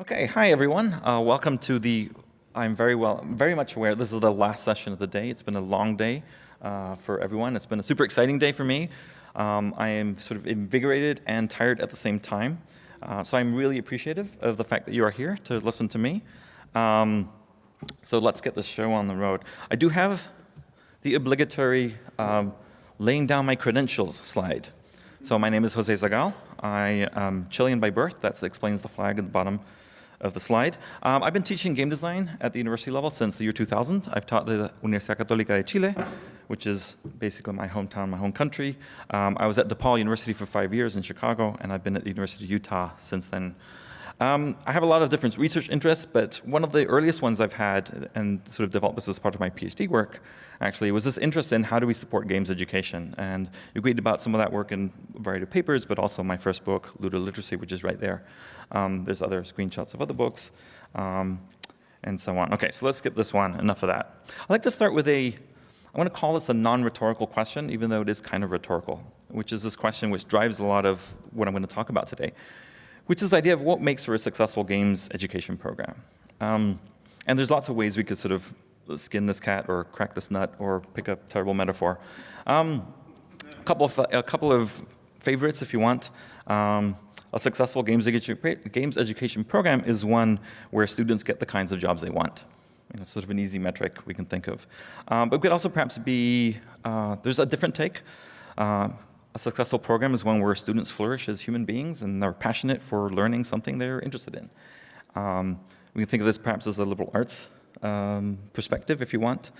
Okay, hi everyone. Welcome to I'm very much aware this is the last session of the day. It's been a long day for everyone. It's been a super exciting day for me. I am sort of invigorated and tired at the same time. So I'm really appreciative of the fact that you are here to listen to me. So let's get this show on the road. I do have the obligatory laying down my credentials slide. So my name is Jose Zagal. I am Chilean by birth. That explains the flag at the bottom of the slide. I've been teaching game design at the university level since the year 2000. I've taught the Universidad Católica de Chile, which is basically my hometown, my home country. I was at DePaul University for 5 years in Chicago, and I've been at the University of Utah since then. I have a lot of different research interests, but one of the earliest ones I've had, and sort of developed this as part of my PhD work, actually, was this interest in how do we support games education. And you read about some of that work in a variety of papers, but also my first book, Ludoliteracy, which is right there. There's other screenshots of other books, and so on. Okay, so let's skip this one. Enough of that. I'd like to start with I want to call this a non-rhetorical question, even though it is kind of rhetorical, which is this question which drives a lot of what I'm going to talk about today, which is the idea of what makes for a successful games education program. And there's lots of ways we could sort of skin this cat or crack this nut or pick a terrible metaphor. A couple of favorites, if you want. A successful games education program is one where students get the kinds of jobs they want. It's sort of an easy metric we can think of. But it could also perhaps be, there's a different take. A successful program is one where students flourish as human beings and they're passionate for learning something they're interested in. We can think of this perhaps as a liberal arts perspective, if you want.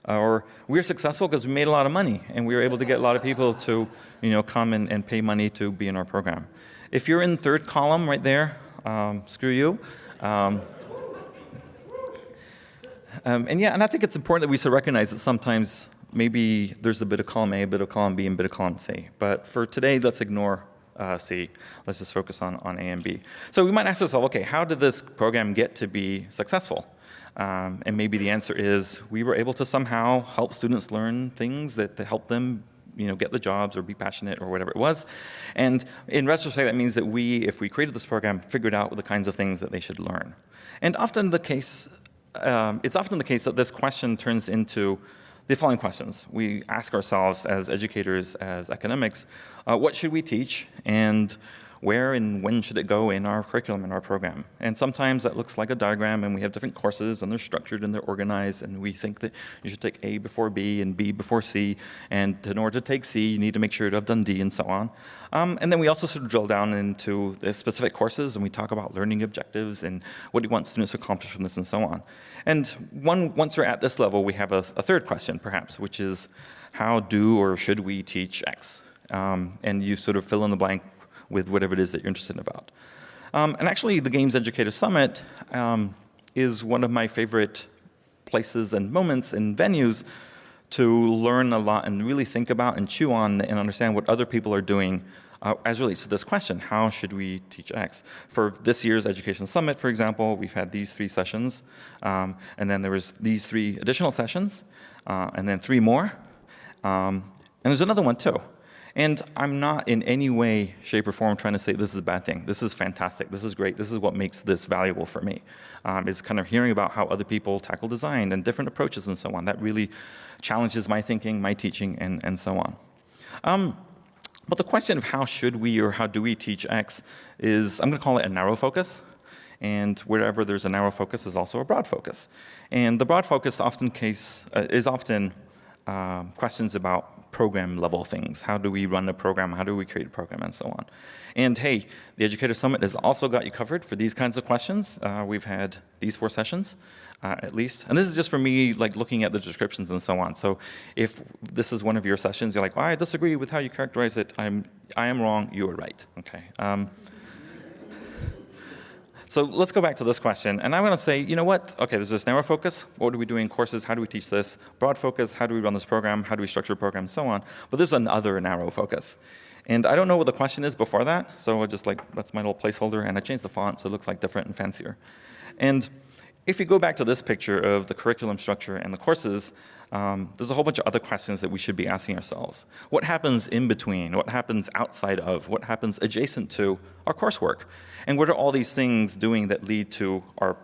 Or we're successful because we made a lot of money and we were able to get a lot of people to come and pay money to be in our program. If you're in third column right there, screw you. And I think it's important that we recognize that sometimes maybe there's a bit of column A, a bit of column B, and a bit of column C. But for today, let's ignore C. Let's just focus on A and B. So we might ask ourselves, okay, how did this program get to be successful? And maybe the answer is we were able to somehow help students learn things that help them get the jobs or be passionate or whatever it was. And in retrospect, that means that if we created this program, figured out the kinds of things that they should learn. And often it's often the case that this question turns into the following questions. We ask ourselves as educators, as academics, what should we teach and where and when should it go in our curriculum, in our program? And sometimes that looks like a diagram and we have different courses and they're structured and they're organized and we think that you should take A before B and B before C, and in order to take C you need to make sure to have done D and so on. And then we also sort of drill down into the specific courses and we talk about learning objectives and what do you want students to accomplish from this and so on. And once we're at this level, we have a third question perhaps, which is how do or should we teach X? And you sort of fill in the blank with whatever it is that you're interested about. And actually, the Games Educator Summit is one of my favorite places and moments and venues to learn a lot and really think about and chew on and understand what other people are doing as relates to this question, how should we teach X? For this year's Education Summit, for example, we've had these 3 sessions, and then there was these 3 additional sessions, and then 3 more, and there's another one too. And I'm not in any way, shape, or form trying to say this is a bad thing. This is fantastic. This is great. This is what makes this valuable for me. Is kind of hearing about how other people tackle design and different approaches and so on. That really challenges my thinking, my teaching, and so on. But the question of how should we or how do we teach X is, I'm going to call it a narrow focus. And wherever there's a narrow focus is also a broad focus. And the broad focus is often questions about program level things. How do we run a program? How do we create a program? And so on. And hey, the Educator Summit has also got you covered for these kinds of questions. We've had these 4 sessions, at least. And this is just for me, like looking at the descriptions and so on. So if this is one of your sessions, you're like, well, I disagree with how you characterize it. I am wrong. You are right. Okay. So let's go back to this question. And I'm going to say, you know what? Okay, there's this narrow focus. What do we do in courses? How do we teach this? Broad focus, how do we run this program? How do we structure a program? And so on. But there's another narrow focus. And I don't know what the question is before that. So I just that's my little placeholder. And I changed the font so it looks like different and fancier. And If you go back to this picture of the curriculum structure and the courses, there's a whole bunch of other questions that we should be asking ourselves. What happens in between? What happens outside of? What happens adjacent to our coursework? And what are all these things doing that lead to our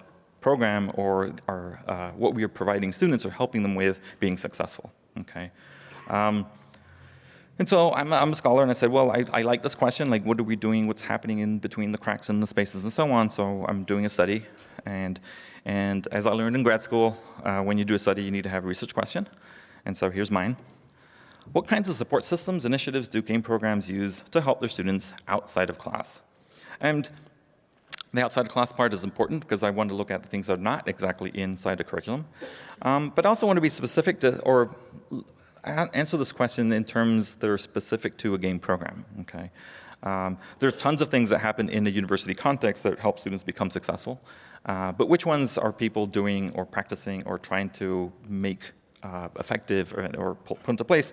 program or our, what we are providing students or helping them with being successful? Okay. And so I'm a scholar, and I said, well, I like this question, like what are we doing, what's happening in between the cracks and the spaces and so on. So I'm doing a study, and as I learned in grad school, when you do a study, you need to have a research question. And so here's mine. What kinds of support systems, initiatives do game programs use to help their students outside of class? And the outside of class part is important because I want to look at the things that are not exactly inside the curriculum. But I also want to be specific to, or answer this question in terms that are specific to a game program, okay? There are tons of things that happen in a university context that help students become successful, but which ones are people doing or practicing or trying to make effective or put into place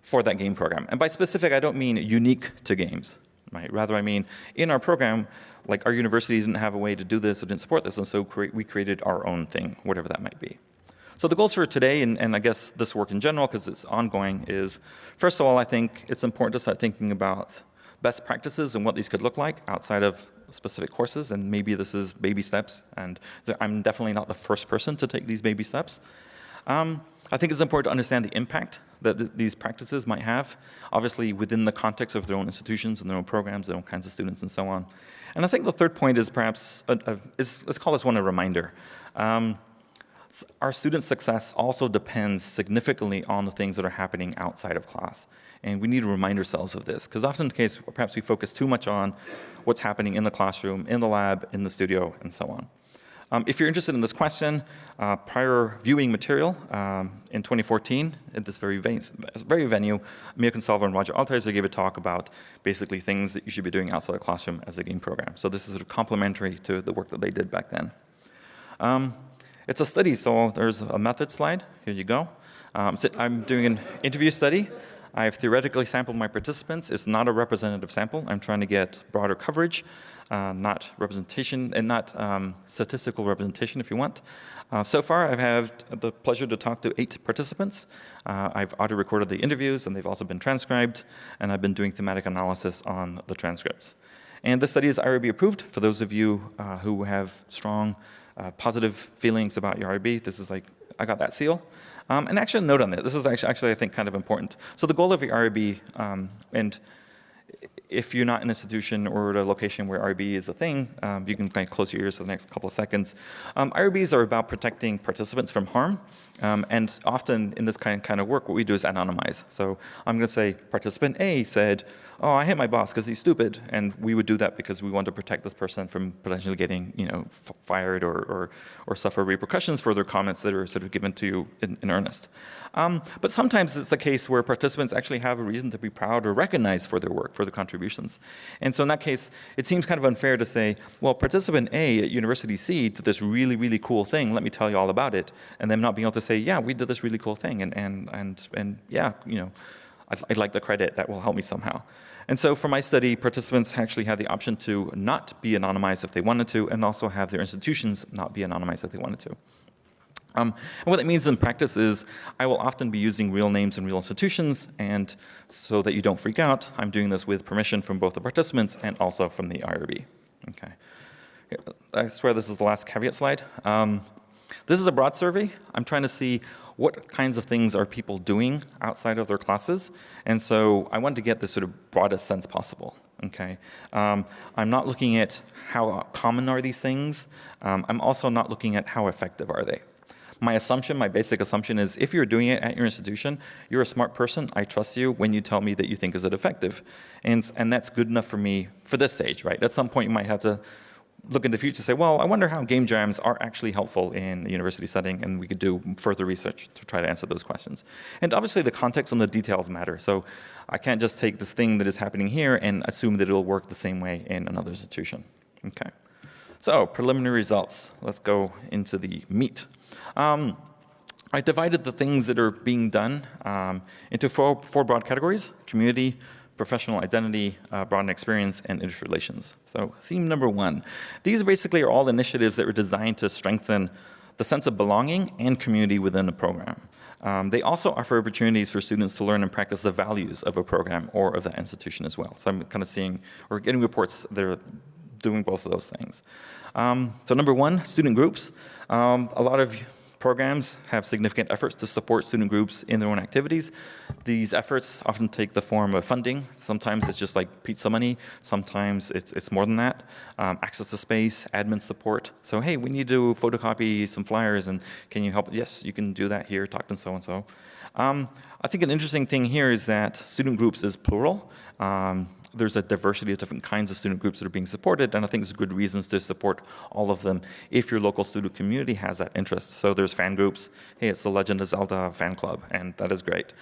for that game program? And by specific, I don't mean unique to games, right? Rather, I mean in our program, like our university didn't have a way to do this or didn't support this, and so we created our own thing, whatever that might be. So the goals for today, and I guess this work in general, because it's ongoing, is first of all, I think it's important to start thinking about best practices and what these could look like outside of specific courses, and maybe this is baby steps, and I'm definitely not the first person to take these baby steps. I think it's important to understand the impact that these practices might have, obviously within the context of their own institutions and their own programs, their own kinds of students, and so on. And I think the third point is perhaps, let's call this one a reminder. Our student success also depends significantly on the things that are happening outside of class. And we need to remind ourselves of this, because often in the case, perhaps we focus too much on what's happening in the classroom, in the lab, in the studio, and so on. If you're interested in this question, prior viewing material in 2014 at this very venue, Mia Consalvo and Roger Altizer gave a talk about basically things that you should be doing outside the classroom as a game program. So this is sort of complementary to the work that they did back then. It's a study, so there's a method slide. Here you go. I'm doing an interview study. I've theoretically sampled my participants. It's not a representative sample. I'm trying to get broader coverage, not representation, and not statistical representation, if you want. So far, I've had the pleasure to talk to 8 participants. I've audio-recorded the interviews, and they've also been transcribed, and I've been doing thematic analysis on the transcripts. And this study is IRB approved. For those of you who have strong positive feelings about your IRB, this is like, I got that seal. And actually a note on that, this is actually I think kind of important. So the goal of the IRB, and if you're not in an institution or at a location where IRB is a thing, you can kind of close your ears for the next couple of seconds. IRBs are about protecting participants from harm. And often in this kind of work, what we do is anonymize. So I'm going to say participant A said, oh, I hate my boss because he's stupid. And we would do that because we want to protect this person from potentially getting fired or suffer repercussions for their comments that are sort of given to you in earnest. But sometimes it's the case where participants actually have a reason to be proud or recognized for their work, for their contributions. And so in that case, it seems kind of unfair to say, well, participant A at University C did this really, really cool thing. Let me tell you all about it. And them not being able to say, yeah, we did this really cool thing. And yeah, I'd like the credit. That will help me somehow. And so for my study, participants actually had the option to not be anonymized if they wanted to, and also have their institutions not be anonymized if they wanted to. And what that means in practice is I will often be using real names and real institutions, and so that you don't freak out, I'm doing this with permission from both the participants and also from the IRB. Okay. I swear this is the last caveat slide. This is a broad survey. I'm trying to see what kinds of things are people doing outside of their classes, and so I want to get this sort of broadest sense possible. Okay. I'm not looking at how common are these things. I'm also not looking at how effective are they. My assumption, my basic assumption is if you're doing it at your institution, you're a smart person, I trust you when you tell me that you think is it effective. And that's good enough for me for this stage, right? At some point you might have to look in the future and say, well, I wonder how game jams are actually helpful in a university setting, and we could do further research to try to answer those questions. And obviously the context and the details matter, so I can't just take this thing that is happening here and assume that it'll work the same way in another institution. Okay. So preliminary results. Let's go into the meat. I divided the things that are being done into four broad categories: community, professional identity, broaden experience, and industry relations. So theme number 1. These basically are all initiatives that were designed to strengthen the sense of belonging and community within a program. They also offer opportunities for students to learn and practice the values of a program or of that institution as well. So I'm kind of seeing, or getting reports that are doing both of those things. So number 1, student groups. A lot of programs have significant efforts to support student groups in their own activities. These efforts often take the form of funding. Sometimes it's just like pizza money. Sometimes it's more than that. Access to space, admin support. So, hey, we need to photocopy some flyers, and can you help? Yes, you can do that here. Talk to so-and-so. I think an interesting thing here is that student groups is plural. There's a diversity of different kinds of student groups that are being supported, and I think there's good reasons to support all of them if your local student community has that interest. So there's fan groups. Hey, it's the Legend of Zelda fan club, and that is great.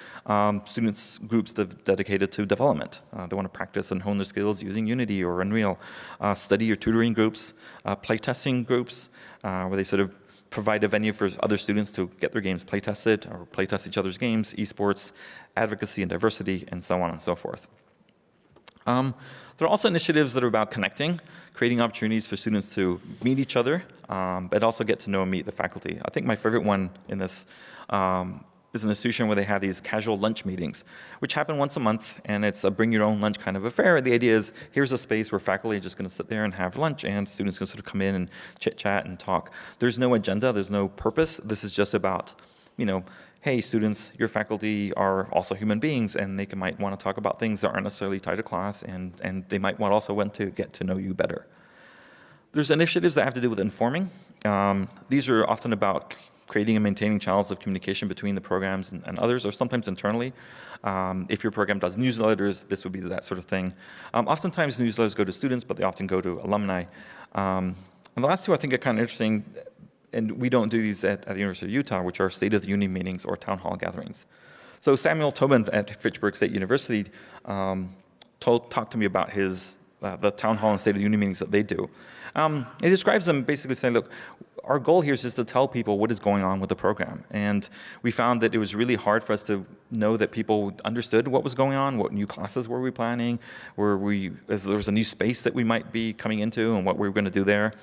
Students groups dedicated to development. They want to practice and hone their skills using Unity or Unreal. Study or tutoring groups, playtesting groups, where they sort of provide a venue for other students to get their games playtested or playtest each other's games, esports, advocacy and diversity, and so on and so forth. There are also initiatives that are about connecting, creating opportunities for students to meet each other, but also get to know and meet the faculty. I think my favorite one in this is an institution where they have these casual lunch meetings, which happen once a month, and it's a bring your own lunch kind of affair. And the idea is, here's a space where faculty are just going to sit there and have lunch, and students can sort of come in and chit-chat and talk. There's no agenda, there's no purpose. This is just about, hey, students, your faculty are also human beings, and they might want to talk about things that aren't necessarily tied to class, and they might also want to get to know you better. There's initiatives that have to do with informing. These are often about creating and maintaining channels of communication between the programs and others, or sometimes internally. If your program does newsletters, this would be that sort of thing. Oftentimes newsletters go to students, but they often go to alumni. And the last two I think are kind of interesting, and we don't do these at the University of Utah, which are State of the Union meetings or town hall gatherings. So Samuel Tobin at Fitchburg State University talked to me about the town hall and State of the Union meetings that they do. He describes them basically saying, look, our goal here is just to tell people what is going on with the program. And we found that it was really hard for us to know that people understood what was going on, what new classes were we planning, there was a new space that we might be coming into and what we were going to do there.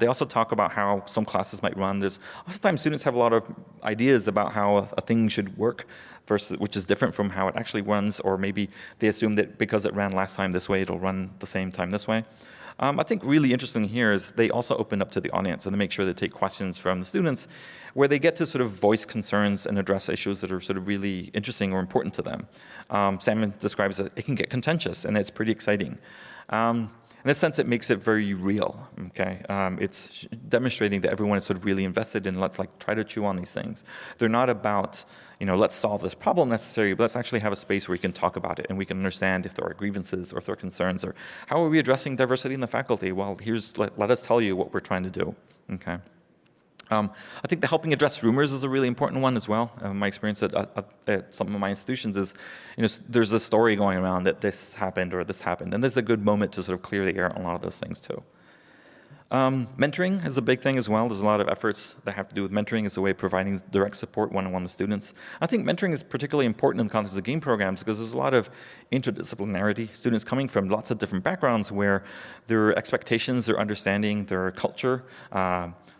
They also talk about how some classes might run. Sometimes students have a lot of ideas about how a thing should work, which is different from how it actually runs, or maybe they assume that because it ran last time this way, it'll run the same time this way. I think really interesting here is they also open up to the audience, and they make sure they take questions from the students where they get to sort of voice concerns and address issues that are sort of really interesting or important to them. Sam describes it can get contentious, and it's pretty exciting. In this sense, it makes it very real, okay? It's demonstrating that everyone is sort of really invested in let's try to chew on these things. They're not about, let's solve this problem necessarily, but let's actually have a space where we can talk about it and we can understand if there are grievances or if there are concerns, or how are we addressing diversity in the faculty? Well, let us tell you what we're trying to do, okay? I think the helping address rumors is a really important one as well. My experience at some of my institutions is, there's a story going around that this happened or this happened, and this is a good moment to sort of clear the air on a lot of those things too. Mentoring is a big thing as well. There's a lot of efforts that have to do with mentoring as a way of providing direct support one-on-one to students. I think mentoring is particularly important in the context of game programs because there's a lot of interdisciplinarity, students coming from lots of different backgrounds where their expectations, their understanding, their culture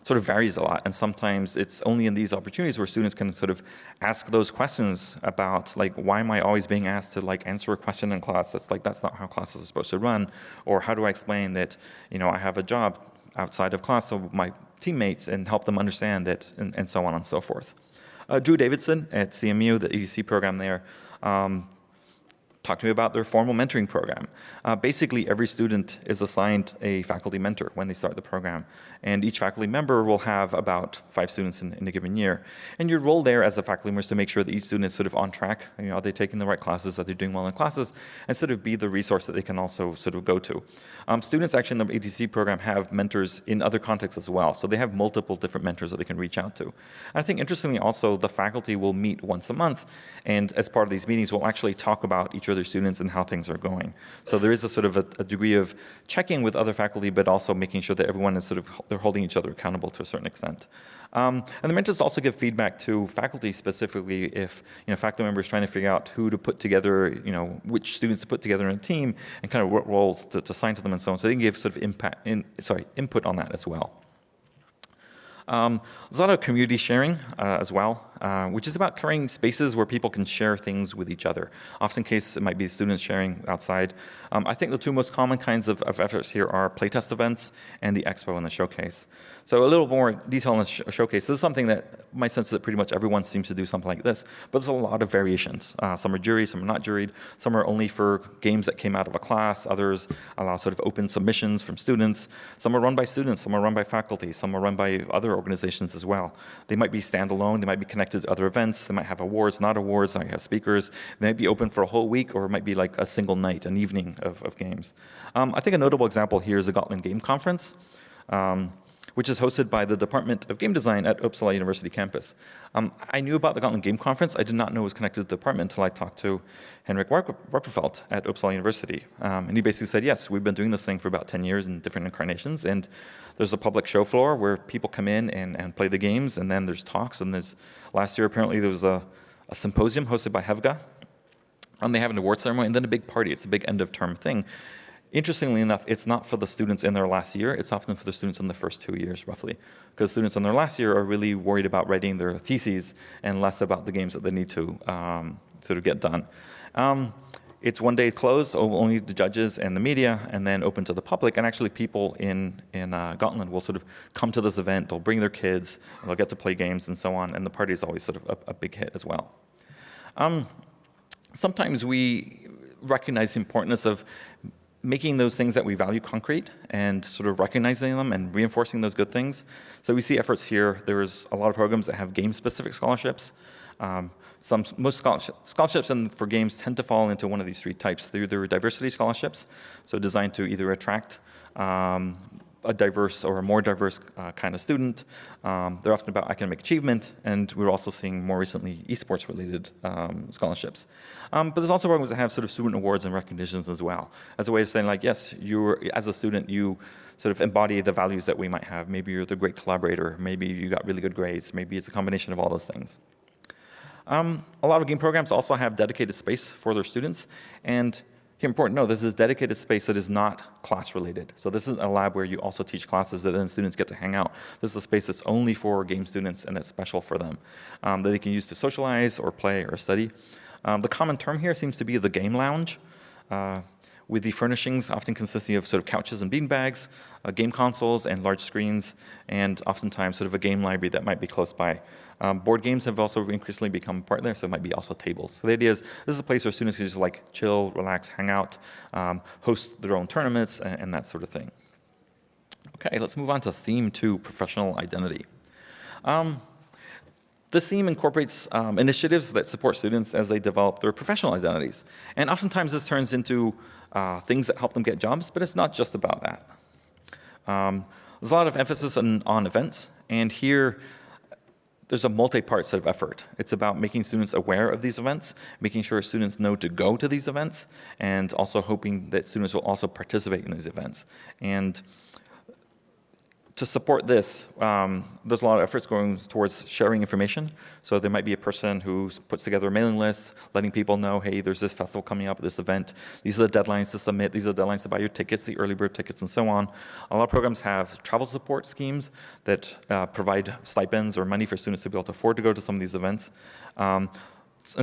sort of varies a lot. And sometimes it's only in these opportunities where students can sort of ask those questions about why am I always being asked to answer a question in class? That's not how classes are supposed to run. Or how do I explain that, I have a job outside of class of my teammates and help them understand that, and so on and so forth. Drew Davidson at CMU, the EDC program there, talked to me about their formal mentoring program. Basically, every student is assigned a faculty mentor when they start the program. And each faculty member will have about 5 students in a given year. And your role there as a faculty member is to make sure that each student is sort of on track. Are they taking the right classes? Are they doing well in classes? And sort of be the resource that they can also sort of go to. Students actually in the ATC program have mentors in other contexts as well. So they have multiple different mentors that they can reach out to. I think interestingly also, the faculty will meet once a month. And as part of these meetings, we'll actually talk about each of their students and how things are going. So there is a sort of a degree of checking with other faculty, but also making sure that everyone is sort of, they're holding each other accountable to a certain extent. And the mentors also give feedback to faculty specifically if faculty members trying to figure out who to put together, which students to put together in a team, and kind of what roles to assign to them and so on. So they can give sort of input on that as well. There's a lot of community sharing as well, which is about creating spaces where people can share things with each other. Often case, it might be students sharing outside. I think the two most common kinds of efforts here are playtest events and the expo and the showcase. So a little more detail on the showcase. This is something that my sense is that pretty much everyone seems to do something like this, but there's a lot of variations. Some are juried, some are not juried, some are only for games that came out of a class, others allow sort of open submissions from students. Some are run by students, some are run by faculty, some are run by other organizations as well. They might be standalone, they might be connected to other events, they might have awards, not awards, they might have speakers, they might be open for a whole week, or it might be like a single night, an evening of games. I think a notable example here is the Gotland Game Conference, which is hosted by the Department of Game Design at Uppsala University campus. I knew about the Gotland Game Conference. I did not know it was connected to the department until I talked to Henrik Warpefeld at Uppsala University. And he basically said, yes, we've been doing this thing for about 10 years in different incarnations, and there's a public show floor where people come in and play the games, and then there's talks, and last year apparently there was a symposium hosted by Hevga. They have an award ceremony, and then a big party. It's a big end-of-term thing. Interestingly enough, it's not for the students in their last year, it's often for the students in the first 2 years, roughly. Because students in their last year are really worried about writing their theses and less about the games that they need to sort of get done. It's one day closed, only the judges and the media, and then open to the public. And actually people in Gotland will sort of come to this event, they'll bring their kids, they'll get to play games and so on, and the party is always sort of a big hit as well. Sometimes we recognize the importance of making those things that we value concrete and sort of recognizing them and reinforcing those good things. So we see efforts here. There's a lot of programs that have game-specific scholarships. Most scholarships for games tend to fall into one of these three types. They're diversity scholarships, so designed to either attract a diverse or a more diverse kind of student. They're often about academic achievement, and we're also seeing more recently esports-related scholarships. But there's also programs that have sort of student awards and recognitions as well, as a way of saying, like, yes, as a student, you sort of embody the values that we might have. Maybe you're the great collaborator, maybe you got really good grades, maybe it's a combination of all those things. A lot of game programs also have dedicated space for their students, and here, important to know, this is dedicated space that is not class-related. So this isn't a lab where you also teach classes that then students get to hang out. This is a space that's only for game students and that's special for them, that they can use to socialize or play or study. The common term here seems to be the game lounge, with the furnishings often consisting of sort of couches and beanbags, game consoles and large screens, and oftentimes sort of a game library that might be close by. Board games have also increasingly become part there, so it might be also tables. So the idea is this is a place where students can just like chill, relax, hang out, host their own tournaments, and that sort of thing. Okay, let's move on to theme 2, professional identity. This theme incorporates initiatives that support students as they develop their professional identities. And oftentimes this turns into things that help them get jobs, but it's not just about that. There's a lot of emphasis on events, and here there's a multi-part set of effort. It's about making students aware of these events, making sure students know to go to these events, and also hoping that students will also participate in these events. And to support this, there's a lot of efforts going towards sharing information. So there might be a person who puts together a mailing list, letting people know, hey, there's this festival coming up, this event. These are the deadlines to submit. These are the deadlines to buy your tickets, the early bird tickets, and so on. A lot of programs have travel support schemes that provide stipends or money for students to be able to afford to go to some of these events. In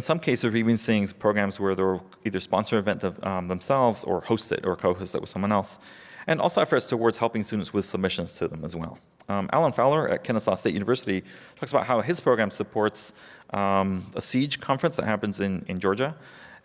some cases, we're even seeing programs where they'll either sponsor an event themselves or host it or co-host it with someone else. And also efforts towards helping students with submissions to them as well. Alan Fowler at Kennesaw State University talks about how his program supports a SIEGE conference that happens in Georgia.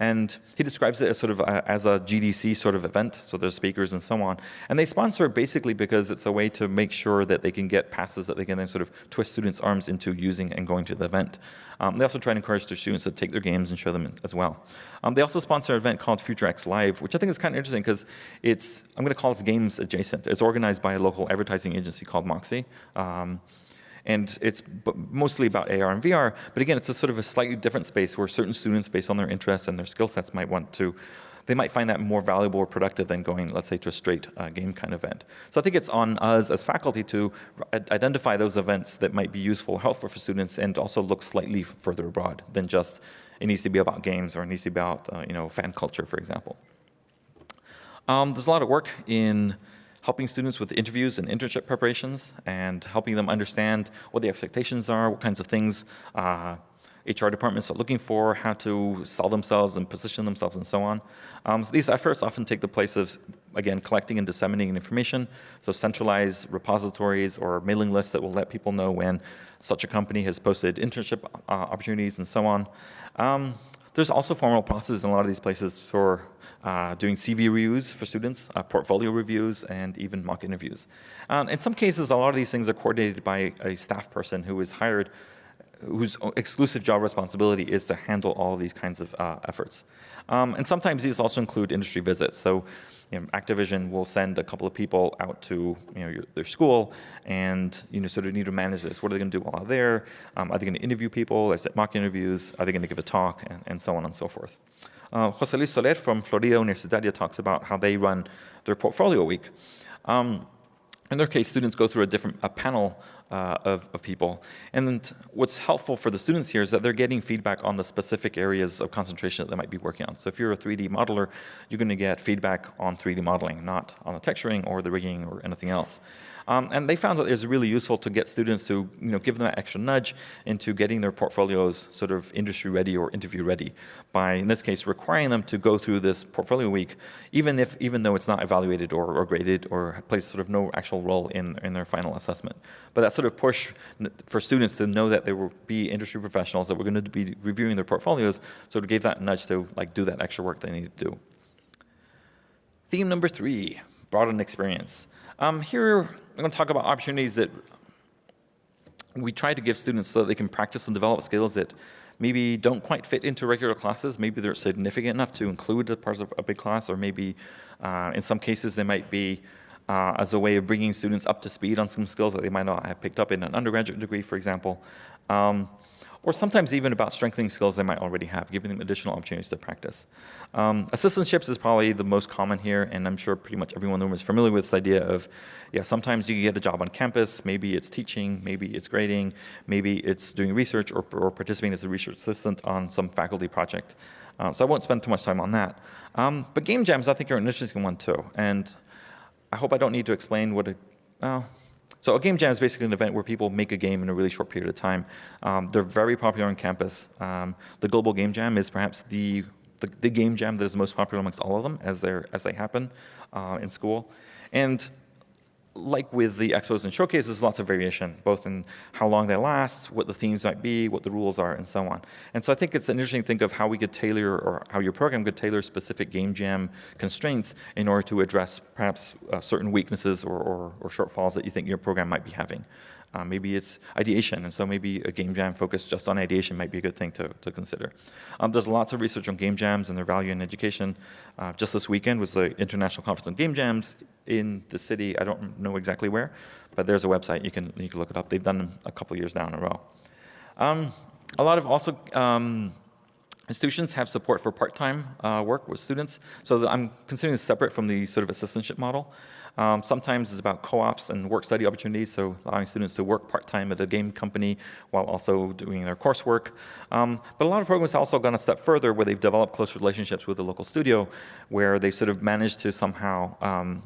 And he describes it as sort of as a GDC sort of event, so there's speakers and so on. And they sponsor it basically because it's a way to make sure that they can get passes that they can then sort of twist students' arms into using and going to the event. They also try to encourage their students to take their games and show them as well. They also sponsor an event called FutureX Live, which I think is kind of interesting because I'm going to call it games adjacent. It's organized by a local advertising agency called Moxie. and it's mostly about AR and VR. But again, it's a sort of a slightly different space where certain students, based on their interests and their skill sets, they might find that more valuable or productive than going, let's say, to a straight game kind of event. So I think it's on us as faculty to identify those events that might be useful or helpful for students, and also look slightly further abroad than just it needs to be about games or it needs to be about fan culture, for example. There's a lot of work in helping students with interviews and internship preparations and helping them understand what the expectations are, what kinds of things HR departments are looking for, how to sell themselves and position themselves, and so on. So these efforts often take the place of, again, collecting and disseminating information, so centralized repositories or mailing lists that will let people know when such a company has posted internship opportunities, and so on. There's also formal processes in a lot of these places for doing CV reviews for students, portfolio reviews, and even mock interviews. In some cases, a lot of these things are coordinated by a staff person who is hired, whose exclusive job responsibility is to handle all of these kinds of efforts. And sometimes these also include industry visits. So Activision will send a couple of people out to their school and sort of need to manage this. What are they going to do while they're there? Are they going to interview people? Is it mock interviews? Are they going to give a talk? And so on and so forth. José Luis Soler from Florida Universitaria talks about how they run their portfolio week. In their case, students go through a panel of people. And what's helpful for the students here is that they're getting feedback on the specific areas of concentration that they might be working on. So if you're a 3D modeler, you're going to get feedback on 3D modeling, not on the texturing or the rigging or anything else. And they found that it was really useful to get students to give them that extra nudge into getting their portfolios sort of industry ready or interview ready by, in this case, requiring them to go through this portfolio week, even though it's not evaluated or graded or plays sort of no actual role in their final assessment. But that sort of push for students to know that there will be industry professionals that were going to be reviewing their portfolios, so it gave that nudge to do that extra work they need to do. Theme number 3, broaden experience. Here, I'm going to talk about opportunities that we try to give students so that they can practice and develop skills that maybe don't quite fit into regular classes. Maybe they're significant enough to include as part of a big class, or maybe in some cases they might be as a way of bringing students up to speed on some skills that they might not have picked up in an undergraduate degree, for example. Or sometimes even about strengthening skills they might already have, giving them additional opportunities to practice. Assistantships is probably the most common here, and I'm sure pretty much everyone in the room is familiar with this idea of, sometimes you get a job on campus, maybe it's teaching, maybe it's grading, maybe it's doing research or participating as a research assistant on some faculty project. So I won't spend too much time on that. But game jams, I think, are an interesting one too, and I hope I don't need to explain what So a game jam is basically an event where people make a game in a really short period of time. They're very popular on campus. The Global Game Jam is perhaps the game jam that is most popular amongst all of them as they happen in school. And like with the expos and showcases, lots of variation, both in how long they last, what the themes might be, what the rules are, and so on. And so I think it's interesting to think of how we could tailor, or how your program could tailor specific game jam constraints in order to address perhaps certain weaknesses or shortfalls that you think your program might be having. Maybe it's ideation, and so maybe a game jam focused just on ideation might be a good thing to consider. There's lots of research on game jams and their value in education. Just this weekend was the International Conference on Game Jams in the city. I don't know exactly where, but there's a website. You can look it up. They've done them a couple years now in a row. A lot of also institutions have support for part-time work with students. So I'm considering this separate from the sort of assistantship model. Sometimes it's about co-ops and work-study opportunities, so allowing students to work part-time at a game company while also doing their coursework. But a lot of programs have also gone a step further, where they've developed close relationships with the local studio, where they sort of managed to somehow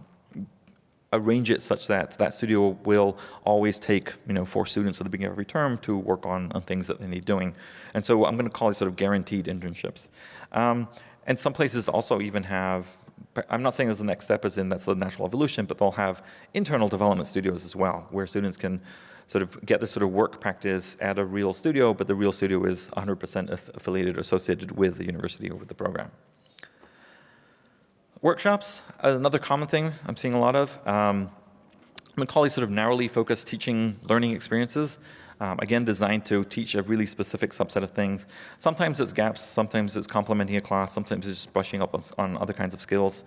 arrange it such that that studio will always take 4 students at the beginning of every term to work on things that they need doing. And so I'm going to call these sort of guaranteed internships. And some places also even have, I'm not saying that's the next step, as in that's the natural evolution, but they'll have internal development studios as well, where students can sort of get this sort of work practice at a real studio, but the real studio is 100% affiliated or associated with the university or with the program. Workshops, another common thing I'm seeing a lot of. I'm going to call these sort of narrowly focused teaching learning experiences. Again, designed to teach a really specific subset of things. Sometimes it's gaps, sometimes it's complementing a class, sometimes it's just brushing up on other kinds of skills.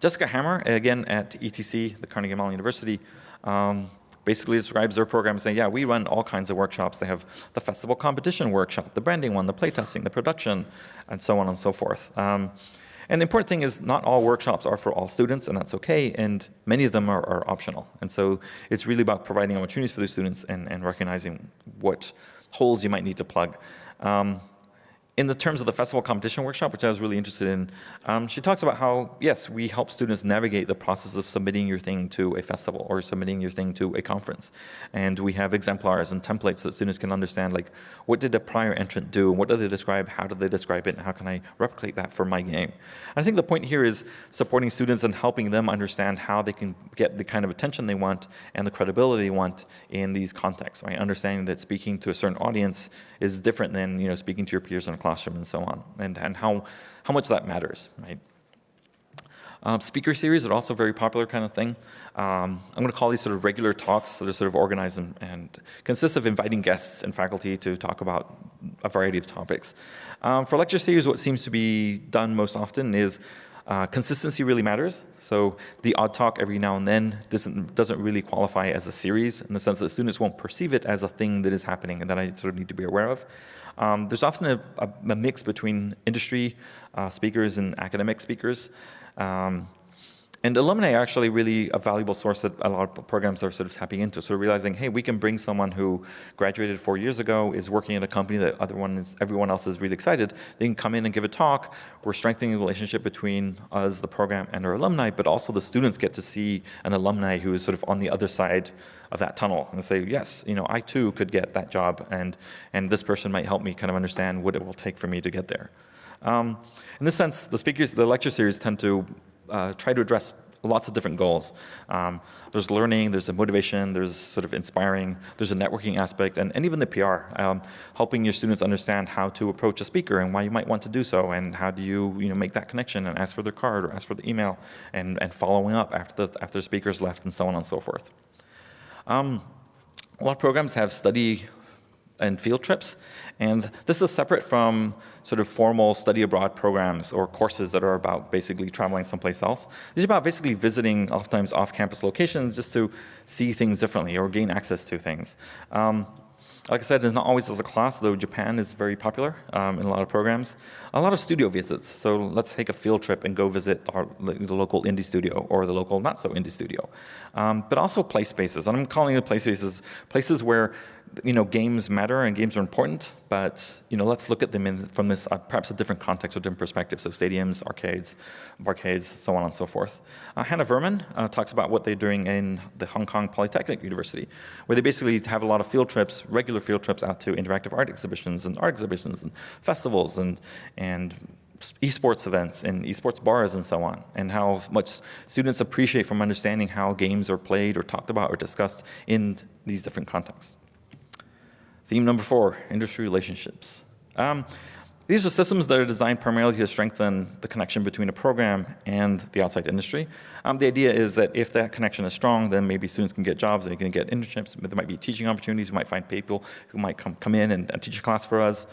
Jessica Hammer, again at ETC, the Carnegie Mellon University, basically describes their program saying, yeah, we run all kinds of workshops. They have the festival competition workshop, the branding one, the playtesting, the production, and so on and so forth. And the important thing is not all workshops are for all students, and that's okay, and many of them are optional. And so it's really about providing opportunities for the students and recognizing what holes you might need to plug. In the terms of the festival competition workshop, which I was really interested in, she talks about how, yes, we help students navigate the process of submitting your thing to a festival or submitting your thing to a conference. And we have exemplars and templates that students can understand, like, what did a prior entrant do? What did they describe? How did they describe it? And how can I replicate that for my game? And I think the point here is supporting students and helping them understand how they can get the kind of attention they want and the credibility they want in these contexts, right? Understanding that speaking to a certain audience is different than, speaking to your peers in a classroom and so on, and how much that matters, right? Speaker series are also a very popular kind of thing. I'm going to call these sort of regular talks that are sort of organized and consist of inviting guests and faculty to talk about a variety of topics. For lecture series, what seems to be done most often is consistency really matters. So the odd talk every now and then doesn't really qualify as a series in the sense that students won't perceive it as a thing that is happening and that I sort of need to be aware of. There's often a mix between industry speakers and academic speakers. And alumni are actually really a valuable source that a lot of programs are sort of tapping into. So realizing, hey, we can bring someone who graduated 4 years ago, is working at a company that everyone else is really excited. They can come in and give a talk. We're strengthening the relationship between us, the program, and our alumni, but also the students get to see an alumni who is sort of on the other side of that tunnel and say, yes, I too could get that job, and this person might help me kind of understand what it will take for me to get there. In this sense, the lecture series tend to try to address lots of different goals. There's learning, there's a motivation, there's sort of inspiring, there's a networking aspect, and even the PR, helping your students understand how to approach a speaker and why you might want to do so, and how do you make that connection and ask for their card or ask for the email, and following up after the speaker's left, and so on and so forth. A lot of programs have study and field trips, and this is separate from sort of formal study abroad programs or courses that are about basically traveling someplace else. These are about basically visiting oftentimes off-campus locations just to see things differently or gain access to things. Like I said, it's not always as a class, though Japan is very popular in a lot of programs. A lot of studio visits. So let's take a field trip and go visit the local indie studio or the local not so indie studio. But also play spaces. And I'm calling it play spaces places where games matter and games are important, but let's look at them from this perhaps a different context or different perspective. So stadiums, arcades, so on and so forth. Hannah Verman talks about what they're doing in the Hong Kong Polytechnic University, where they basically have a lot of field trips, regular field trips out to interactive art exhibitions and festivals and esports events and esports bars and so on, and how much students appreciate from understanding how games are played or talked about or discussed in these different contexts. Theme number 4, industry relationships. These are systems that are designed primarily to strengthen the connection between a program and the outside industry. The idea is that if that connection is strong, then maybe students can get jobs, they can get internships, there might be teaching opportunities, we might find people who might come in and teach a class for us.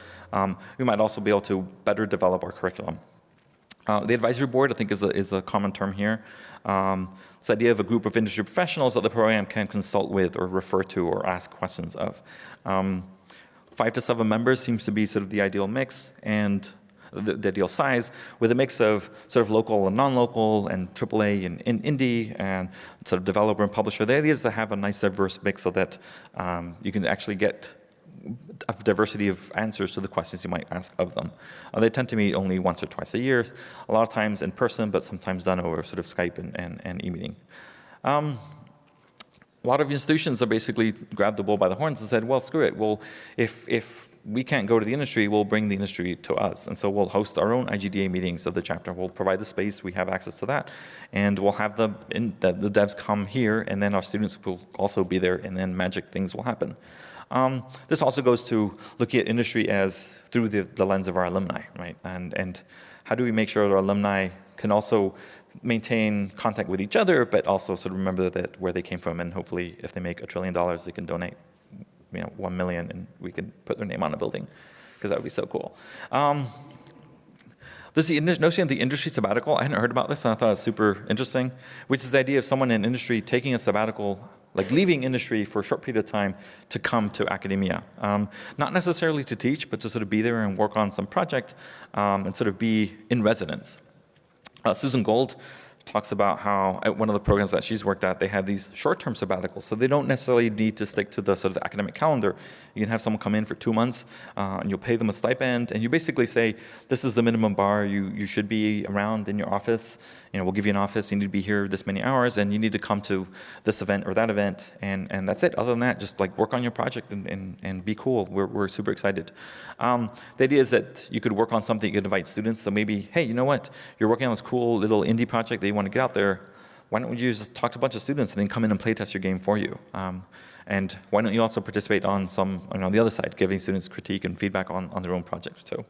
We might also be able to better develop our curriculum. The advisory board, I think, is a common term here. This idea of a group of industry professionals that the program can consult with or refer to or ask questions of. 5 to 7 members seems to be sort of the ideal mix and the ideal size, with a mix of sort of local and non-local and AAA and indie and sort of developer and publisher. The idea is to have a nice diverse mix so that you can actually get a diversity of answers to the questions you might ask of them. They tend to meet only once or twice a year, a lot of times in person, but sometimes done over sort of Skype and e-meeting. A lot of institutions have basically grabbed the bull by the horns and said, well, screw it. Well, if we can't go to the industry, we'll bring the industry to us. And so we'll host our own IGDA meetings of the chapter. We'll provide the space, we have access to that, and we'll have the devs come here, and then our students will also be there, and then magic things will happen. This also goes to looking at industry as through the lens of our alumni, right? And how do we make sure that our alumni can also maintain contact with each other, but also sort of remember that where they came from, and hopefully if they make $1 trillion, they can donate 1 million, and we can put their name on a building, because that would be so cool. There's the notion of the industry sabbatical. I hadn't heard about this, and I thought it was super interesting, which is the idea of someone in industry taking a sabbatical like leaving industry for a short period of time to come to academia. Not necessarily to teach, but to sort of be there and work on some project and sort of be in residence. Susan Gold talks about how at one of the programs that she's worked at, they have these short-term sabbaticals. So they don't necessarily need to stick to the sort of the academic calendar. You can have someone come in for 2 months, and you'll pay them a stipend, and you basically say, this is the minimum bar. You should be around in your office. We'll give you an office. You need to be here this many hours, and you need to come to this event or that event, and that's it. Other than that, just like work on your project and be cool. We're super excited. The idea is that you could work on something, you could invite students. So maybe, hey, you know what? You're working on this cool little indie project that you want to get out there. Why don't you just talk to a bunch of students and then come in and play test your game for you? And why don't you also participate on some, on the other side, giving students critique and feedback on their own projects too.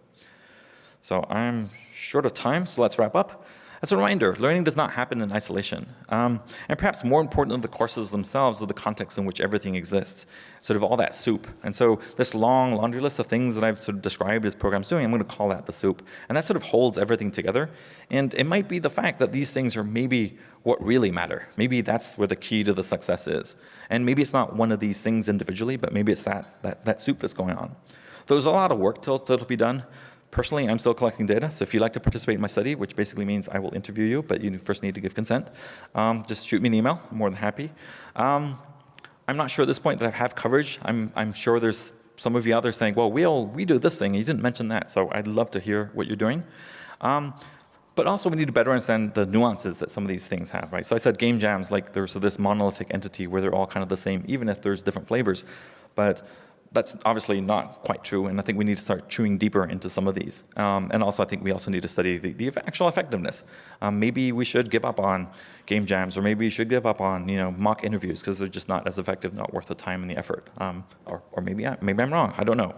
So I'm short of time, so let's wrap up. As a reminder, learning does not happen in isolation. And perhaps more important than the courses themselves are the context in which everything exists, sort of all that soup. And so this long laundry list of things that I've sort of described as programs doing, I'm going to call that the soup. And that sort of holds everything together. And it might be the fact that these things are maybe what really matter. Maybe that's where the key to the success is. And maybe it's not one of these things individually, but maybe it's that soup that's going on. There's a lot of work that'll be done. Personally, I'm still collecting data, so if you'd like to participate in my study, which basically means I will interview you, but you first need to give consent, just shoot me an email. I'm more than happy. I'm not sure at this point that I have coverage. I'm sure there's some of you out there saying, well, we do this thing, and you didn't mention that, so I'd love to hear what you're doing. But also we need to better understand the nuances that some of these things have, right? So I said game jams, like there's this monolithic entity where they're all kind of the same, even if there's different flavors. But that's obviously not quite true, and I think we need to start chewing deeper into some of these. And also I think we also need to study the actual effectiveness. Maybe we should give up on game jams, or maybe we should give up on mock interviews because they're just not as effective, not worth the time and the effort. Or maybe I'm wrong, I don't know.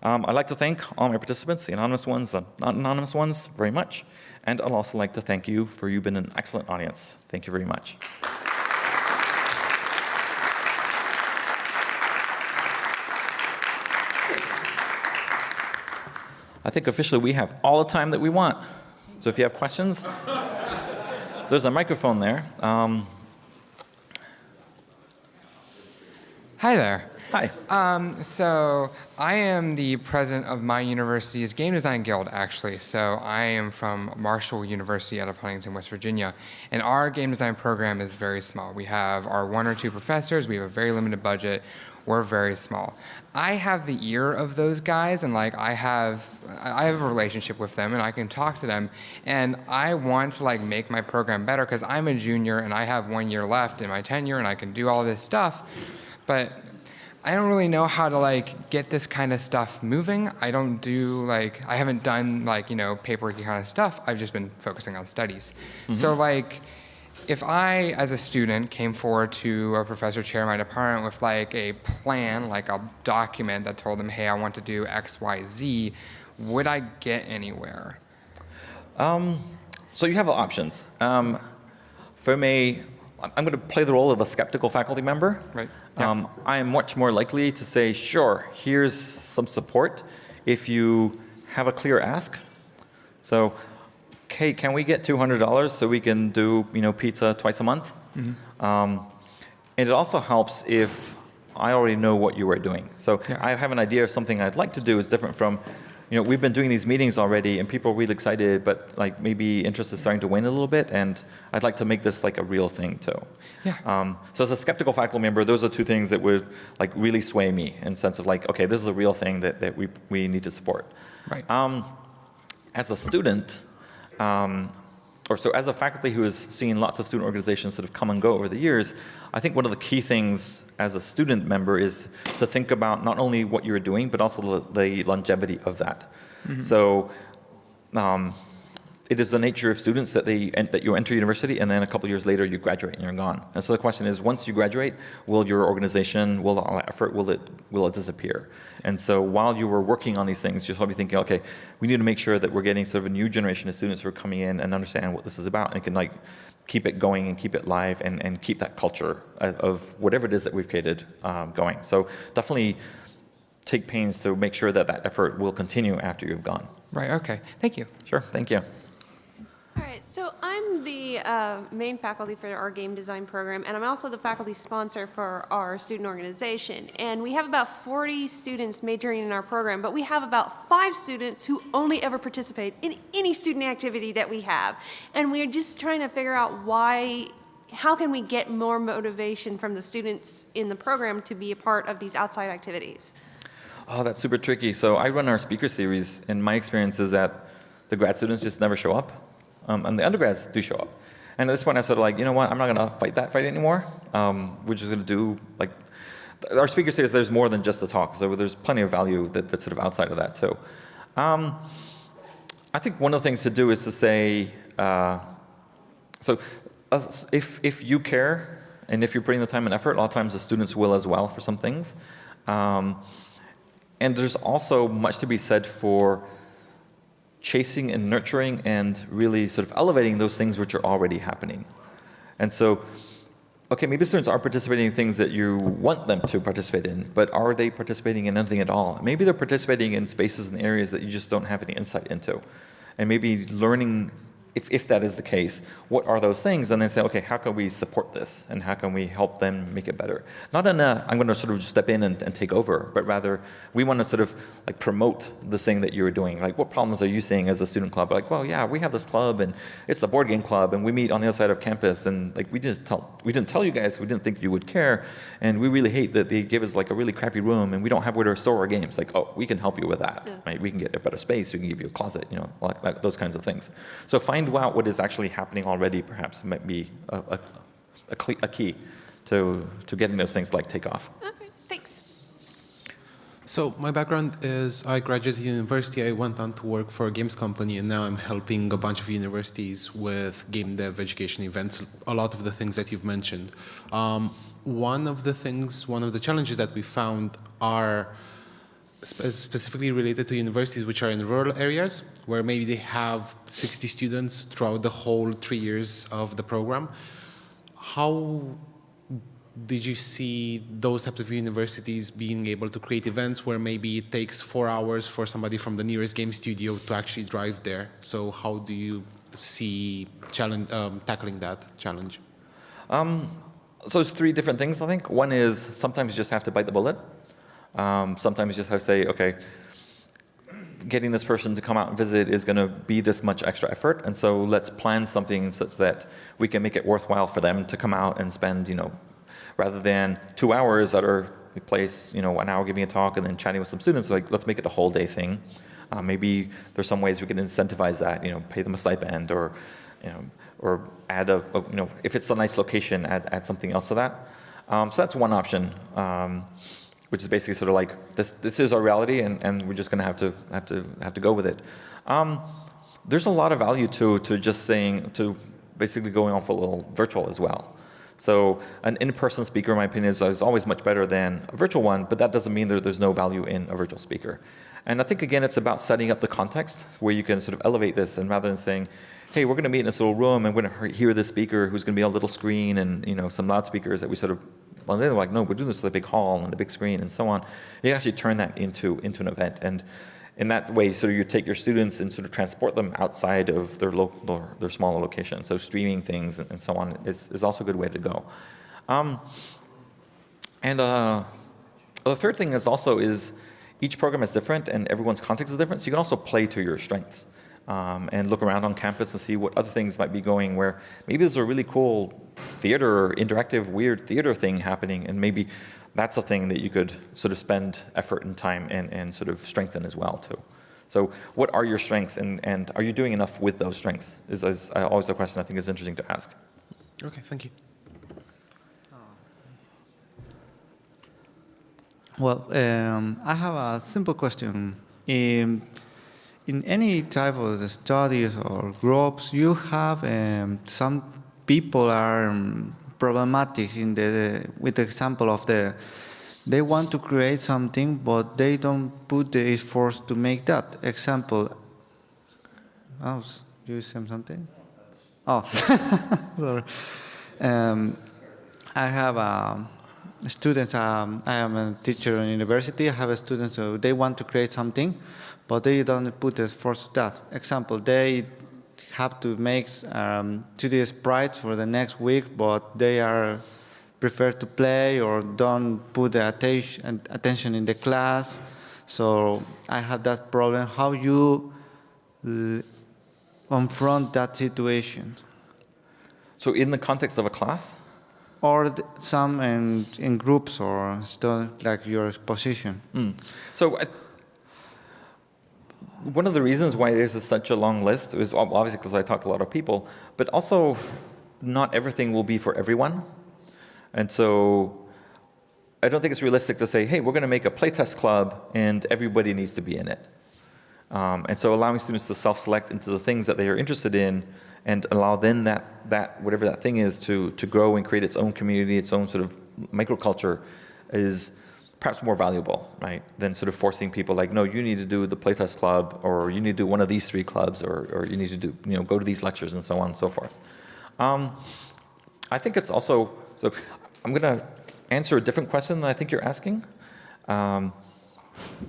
I'd like to thank all my participants, the anonymous ones, the not anonymous ones, very much. And I'd also like to thank you for you've been an excellent audience. Thank you very much. I think officially we have all the time that we want. So if you have questions, there's a microphone there. Hi there. Hi. So I am the president of my university's game design guild, actually. So I am from Marshall University out of Huntington, West Virginia. And our game design program is very small. We have our 1 or 2 professors. We have a very limited budget. We're very small. I have the ear of those guys, and I have a relationship with them, and I can talk to them. And I want to make my program better because I'm a junior and I have 1 year left in my tenure, and I can do all this stuff. But I don't really know how to get this kind of stuff moving. I don't do I haven't done paperworky kind of stuff. I've just been focusing on studies. Mm-hmm. So if I, as a student, came forward to a professor chair in my department with a plan, a document that told them, hey, I want to do X, Y, Z, would I get anywhere? So you have options. For me, I'm going to play the role of a skeptical faculty member. Right. Yeah. I am much more likely to say, sure, here's some support if you have a clear ask. So, okay, can we get $200 so we can do pizza twice a month? Mm-hmm. And it also helps if I already know what you are doing. So yeah. I have an idea of something I'd like to do is different from, we've been doing these meetings already and people are really excited, but maybe interest is starting to wane a little bit, and I'd like to make this a real thing too. Yeah. So as a skeptical faculty member, those are 2 things that would really sway me in the sense of okay, this is a real thing that we need to support. Right. As a student, as a faculty who has seen lots of student organizations sort of come and go over the years, I think one of the key things as a student member is to think about not only what you're doing, but also the longevity of that. Mm-hmm. So it is the nature of students that you enter university, and then a couple years later you graduate and you're gone. And so the question is, once you graduate, will your organization, will all that effort, will it disappear? And so while you were working on these things, you're probably thinking, okay, we need to make sure that we're getting sort of a new generation of students who are coming in and understand what this is about, and can keep it going and keep it live and keep that culture of whatever it is that we've created going. So definitely take pains to make sure that effort will continue after you've gone. Right, okay. Thank you. Sure, thank you. All right, so I'm the main faculty for our game design program, and I'm also the faculty sponsor for our student organization. And we have about 40 students majoring in our program, but we have about 5 students who only ever participate in any student activity that we have. And we're just trying to figure out how can we get more motivation from the students in the program to be a part of these outside activities? Oh, that's super tricky. So I run our speaker series, and my experience is that the grad students just never show up. And the undergrads do show up. And at this point, I said, like, you know what? I'm not going to fight that fight anymore. We're just going to do, like, our speaker series, there's more than just the talk. So there's plenty of value that's sort of outside of that, too. I think one of the things to do is to say, if you care, and if you're putting the time and effort, a lot of times the students will as well for some things. And there's also much to be said for chasing and nurturing and really sort of elevating those things which are already happening. And so, okay, maybe students are participating in things that you want them to participate in, but are they participating in anything at all? Maybe they're participating in spaces and areas that you just don't have any insight into. And maybe learning, if that is the case, what are those things? And then say, okay, how can we support this? And how can we help them make it better? Not in a, I'm going to sort of just step in and take over, but rather we want to sort of like promote this thing that you're doing. Like, what problems are you seeing as a student club? Like, well, yeah, we have this club, and it's the board game club, and we meet on the other side of campus, and like we didn't tell you guys, we didn't think you would care, and we really hate that they give us like a really crappy room, and we don't have where to store our games. Like, oh, we can help you with that. Yeah. Right? We can get a better space. We can give you a closet. You know, like those kinds of things. So find out what is actually happening already, perhaps, might be a key to getting those things like take off. Okay, thanks. So my background is I graduated university, I went on to work for a games company, and now I'm helping a bunch of universities with game dev education events, a lot of the things that you've mentioned. One of the challenges that we found are specifically related to universities which are in rural areas, where maybe they have 60 students throughout the whole 3 years of the program. How did you see those types of universities being able to create events where maybe it takes 4 hours for somebody from the nearest game studio to actually drive there? So how do you see tackling that challenge? So it's 3 different things, I think. One is sometimes you just have to bite the bullet. Sometimes you just have to say, okay, getting this person to come out and visit is going to be this much extra effort, and so let's plan something such that we can make it worthwhile for them to come out and spend, you know, rather than 2 hours at our place, you know, an hour giving a talk and then chatting with some students, like let's make it a whole day thing. Maybe there's some ways we can incentivize that, you know, pay them a stipend or, you know, or add you know, if it's a nice location, add something else to that. So that's one option. Which is basically sort of like this is our reality, and we're just going to have to go with it. There's a lot of value to just saying, to basically going off a little virtual as well. So an in-person speaker, in my opinion, is always much better than a virtual one, but that doesn't mean that there's no value in a virtual speaker. And I think again, it's about setting up the context where you can sort of elevate this, and rather than saying, hey, we're going to meet in this little room and we're going to hear this speaker who's going to be on a little screen and, you know, some loudspeakers that we sort of. Well, they're like, no, we're doing this at a big hall and a big screen and so on. You can actually turn that into an event, and in that way, sort of you take your students and sort of transport them outside of their smaller location. So streaming things and so on is also a good way to go. The third thing is each program is different and everyone's context is different. So you can also play to your strengths. And look around on campus and see what other things might be going, where maybe there's a really cool theater, interactive, weird theater thing happening, and maybe that's a thing that you could sort of spend effort and time and sort of strengthen as well too. So what are your strengths, and are you doing enough with those strengths is always a question I think is interesting to ask. Okay, thank you. Well, I have a simple question. In any type of studies or groups, you have some people are problematic with the example of they want to create something, but they don't put the effort to make that. Example, oh, you say something? Oh, sorry. I have a student, I am a teacher in university, I have a student, so they want to create something, but they don't put the effort to that. Example, they have to make 2D sprites for the next week, but they are prefer to play or don't put the attention in the class. So I have that problem. How you confront that situation? So in the context of a class, Or some in groups or stuff like your position. So one of the reasons why there's such a long list is obviously because I talk to a lot of people, but also not everything will be for everyone. And so I don't think it's realistic to say, hey, we're going to make a playtest club and everybody needs to be in it. And so allowing students to self-select into the things that they are interested in and allow then that whatever that thing is to grow and create its own community, its own sort of microculture is perhaps more valuable, right, than sort of forcing people like, no, you need to do the playtest club, or you need to do one of these 3 clubs, or you need to do, go to these lectures and so on and so forth. I think it's also, so I'm going to answer a different question than I think you're asking,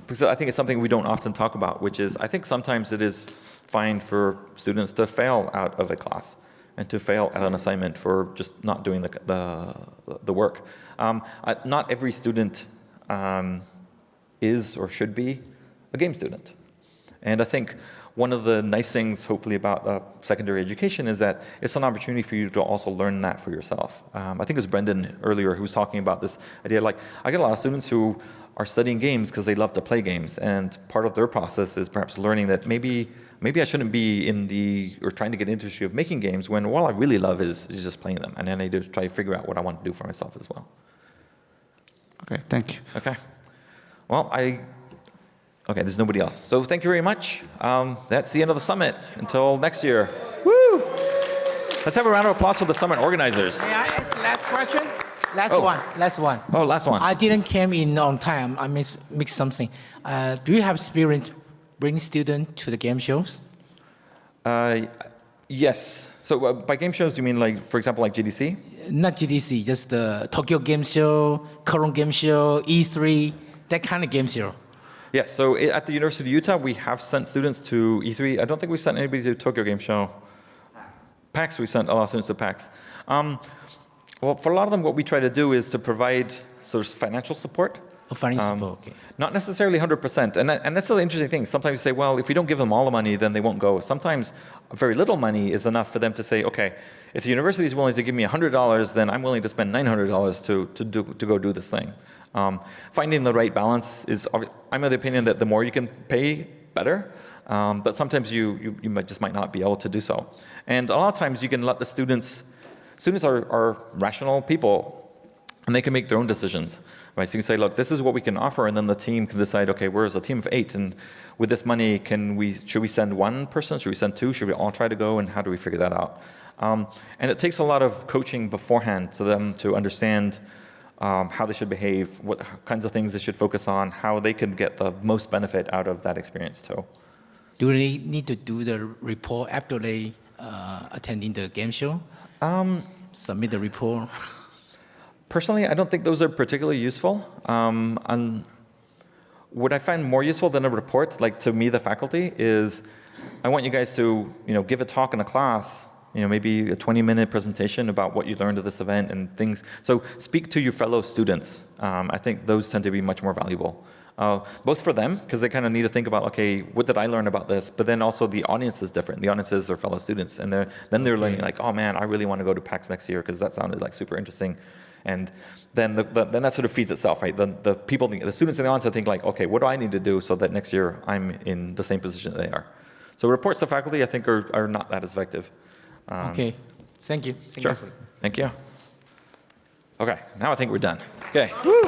because I think it's something we don't often talk about, which is I think sometimes it is fine for students to fail out of a class and to fail at an assignment for just not doing the work. Not every student is or should be a game student. And I think one of the nice things, hopefully, about secondary education is that it's an opportunity for you to also learn that for yourself. I think it was Brendan earlier who was talking about this idea, like, I get a lot of students who are studying games because they love to play games, and part of their process is perhaps learning that maybe I shouldn't be or trying to get into the industry of making games when all I really love is just playing them, and then I just try to figure out what I want to do for myself as well. Okay, thank you. Okay. Well, okay, there's nobody else. So thank you very much. That's the end of the summit. Until next year. Woo! Let's have a round of applause for the summit organizers. May I ask the last question? Last Oh. one. Last one. Oh, last one. I didn't came in on time. I mixed something. Do you have experience bringing students to the game shows? Yes. So by game shows, you mean like, for example, like GDC? Not GDC, just the Tokyo Game Show, Cologne Game Show, E3, that kind of game show. Yes. So at the University of Utah, we have sent students to E3. I don't think we sent anybody to Tokyo Game Show. PAX, we sent a lot of students to PAX. Well, for a lot of them, what we try to do is to provide sort of financial support. Financial support, okay. Not necessarily 100%. And that's the interesting thing. Sometimes you say, well, if we don't give them all the money, then they won't go. Sometimes very little money is enough for them to say, okay, if the university is willing to give me $100, then I'm willing to spend $900 to go do this thing. Finding the right balance is, I'm of the opinion that the more you can pay, better. But sometimes you might not be able to do so. And a lot of times you can let the students are rational people, and they can make their own decisions. Right, so you can say, look, this is what we can offer, and then the team can decide, okay, we're a team of 8, and with this money, should we send 1 person? Should we send 2? Should we all try to go? And how do we figure that out? And it takes a lot of coaching beforehand to them to understand how they should behave, what kinds of things they should focus on, how they can get the most benefit out of that experience too. Do they need to do the report after they attending the game show? Submit the report. Personally, I don't think those are particularly useful. And what I find more useful than a report, like to me, the faculty, is I want you guys to, give a talk in a class, maybe a 20-minute presentation about what you learned at this event and things. So speak to your fellow students. I think those tend to be much more valuable, both for them, because they kind of need to think about, okay, what did I learn about this? But then also the audience is different. The audience is their fellow students, and they're learning like, oh man, I really want to go to PAX next year because that sounded like super interesting. And then then that sort of feeds itself, right? The students in the audience think like, okay, what do I need to do so that next year I'm in the same position that they are? So reports to faculty, I think, are not that as effective. Okay, thank you. Thank Sure. you. Thank you. Okay, now I think we're done. Okay. Woo!